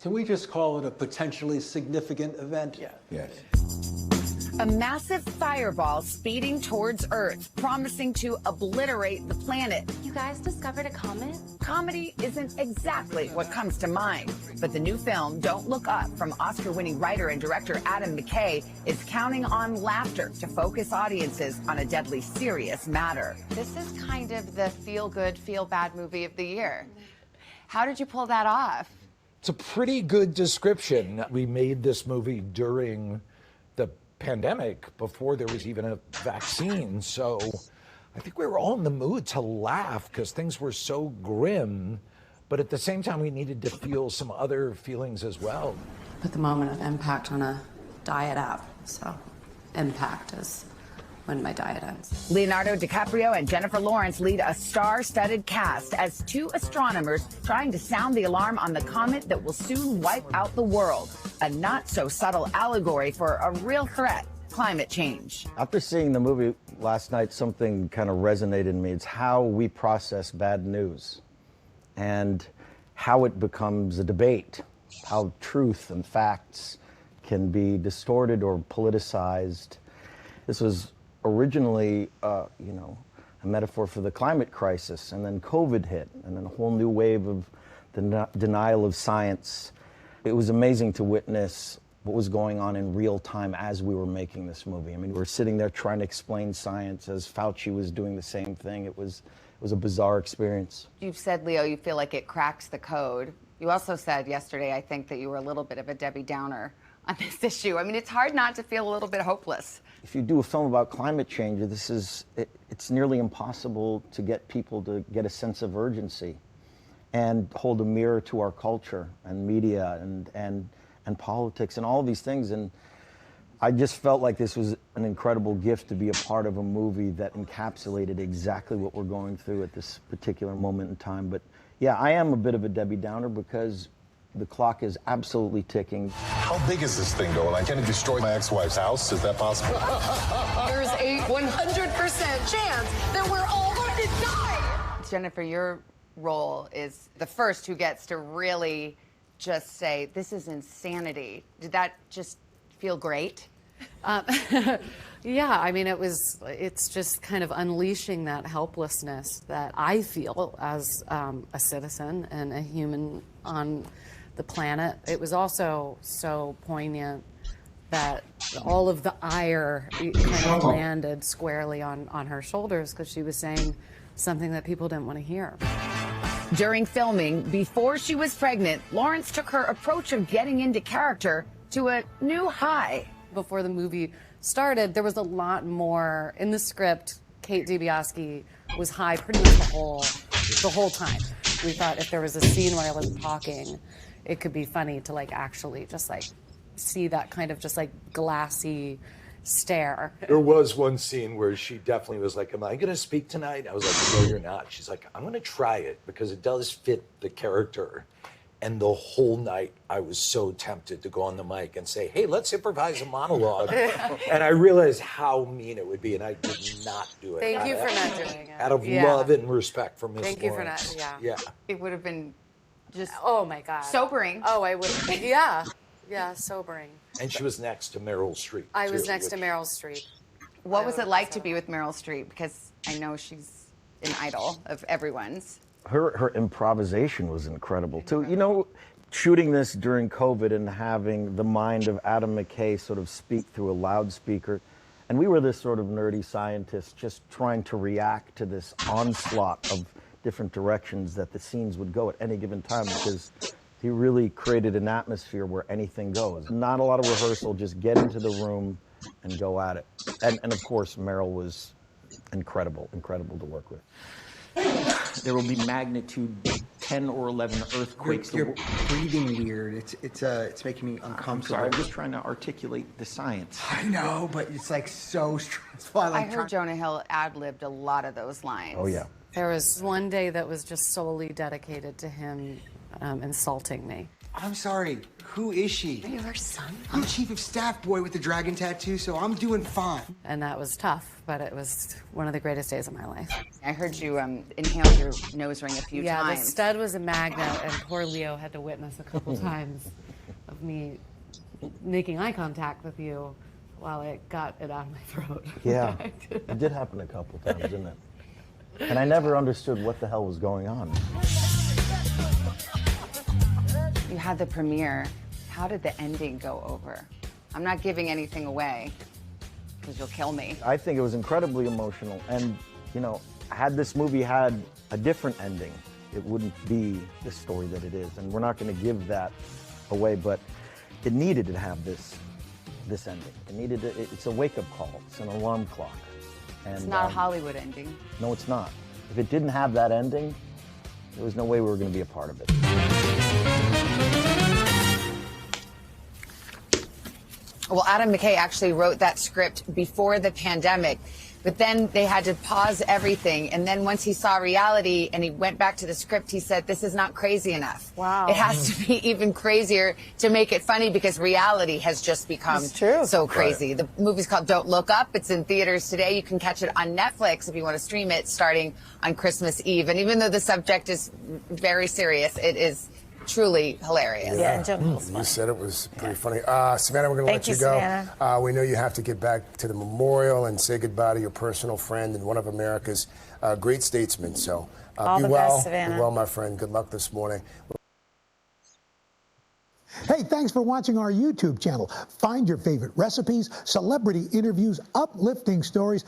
Can we just call it a potentially significant event? Yeah. Yes. A massive fireball speeding towards Earth, promising to obliterate the planet. You guys discovered a comet? Comedy isn't exactly what comes to mind, but the new film, Don't Look Up, from Oscar-winning writer and director Adam McKay, is counting on laughter to focus audiences on a deadly serious matter. This is kind of the feel-good, feel-bad movie of the year. How did you pull that off? It's a pretty good description. We made this movie during the pandemic, before there was even a vaccine. So I think we were all in the mood to laugh because things were so grim. But at the same time, we needed to feel some other feelings as well. Put the moment of impact on a diet app. So impact is when my diet ends. Leonardo, DiCaprio, and Jennifer Lawrence lead a star-studded cast as two astronomers trying to sound the alarm on the comet that will soon wipe out the world. A not-so-subtle allegory for a real threat, climate change. After seeing the movie last night, something kind of resonated in me. It's how we process bad news and how it becomes a debate, how truth and facts can be distorted or politicized. This was originally, a metaphor for the climate crisis, and then COVID hit, and then a whole new wave of denial of science. It was amazing to witness what was going on in real time as we were making this movie. I mean, we were sitting there trying to explain science as Fauci was doing the same thing. It was a bizarre experience. You've said, Leo, you feel like it cracks the code. You also said yesterday, I think, that you were a little bit of a Debbie Downer on this issue. I mean, it's hard not to feel a little bit hopeless. If you do a film about climate change, it's nearly impossible to get people to get a sense of urgency and hold a mirror to our culture and media and politics and all of these things. And I just felt like this was an incredible gift to be a part of a movie that encapsulated exactly what we're going through at this particular moment in time. But yeah, I am a bit of a Debbie Downer because the clock is absolutely ticking. How big is this thing going? Can it destroy my ex-wife's house? Is that possible? There's a 100% chance that we're all going to die. Jennifer, your role is the first who gets to really just say, this is insanity. Did that just feel great? Yeah, I mean, it's just kind of unleashing that helplessness that I feel as a citizen and a human on the planet. It was also so poignant that all of the ire kind of landed squarely on her shoulders because she was saying something that people didn't want to hear. During filming, before she was pregnant, Lawrence took her approach of getting into character to a new high. Before the movie started, there was a lot more in the script. Kate DiBiase was high pretty much the whole time. We thought if there was a scene where I wasn't talking, it could be funny to actually just see that kind of just glassy stare. There was one scene where she definitely was like, am I going to speak tonight? I was like, no, you're not. She's like, I'm going to try it because it does fit the character. And the whole night, I was so tempted to go on the mic and say, hey, let's improvise a monologue. And I realized how mean it would be, and I did not do it. Thank you for not doing it. Out of love and respect for Miss Lawrence. Thank you for not, Yeah. It would have been just oh my God. Sobering. Oh, I would have, yeah, sobering. And she was next to Meryl Streep. I was next to Meryl Streep. What was it like to be with Meryl Streep? Because I know she's an idol of everyone's. Her improvisation was incredible too. Shooting this during COVID and having the mind of Adam McKay sort of speak through a loudspeaker. And we were this sort of nerdy scientists just trying to react to this onslaught of different directions that the scenes would go at any given time because he really created an atmosphere where anything goes. Not a lot of rehearsal, just get into the room and go at it. And of course, Meryl was incredible to work with. There will be magnitude 10 or 11 earthquakes. You're breathing weird. It's making me uncomfortable. I'm sorry, I'm just trying to articulate the science. I know, but it's so stressful. I heard Jonah Hill ad-libbed a lot of those lines. Oh, yeah. There was one day that was just solely dedicated to him insulting me. I'm sorry. Who is she? Are you her son? I'm chief of staff boy with the dragon tattoo, so I'm doing fine. And that was tough, but it was one of the greatest days of my life. I heard you inhale your nose ring a few Yeah, the times. stud was a magnet, and poor Leo had to witness a couple times of me making eye contact with you while it got it out of my throat. Yeah, it did happen a couple times, didn't it? And I never understood what the hell was going on. You had the premiere. How did the ending go over? I'm not giving anything away because you'll kill me. I think it was incredibly emotional, and you know, had this movie had a different ending, it wouldn't be the story that it is, and we're not going to give that away, but it needed to have this ending. It needed to, it's a wake-up call. It's an alarm clock. And, It's not a Hollywood ending. No, it's not. If it didn't have that ending, there was no way we were going to be a part of it. Well, Adam McKay actually wrote that script before the pandemic, but then they had to pause everything. And then once he saw reality and he went back to the script, he said, this is not crazy enough. Wow. It has to be even crazier to make it funny because reality has just become so crazy. The movie's called Don't Look Up. It's in theaters today. You can catch it on Netflix if you want to stream it starting on Christmas Eve. And even though the subject is very serious, it is truly hilarious. Yeah, and Jim Hill's You funny. said it was pretty funny. Savannah, we're going to let Thank you you, go. Savannah. We know you have to get back to the memorial and say goodbye to your personal friend and one of America's great statesmen. So All be the well. best, Savannah. Be well, my friend. Good luck this morning. Hey, thanks for watching our YouTube channel. Find your favorite recipes, celebrity interviews, uplifting stories.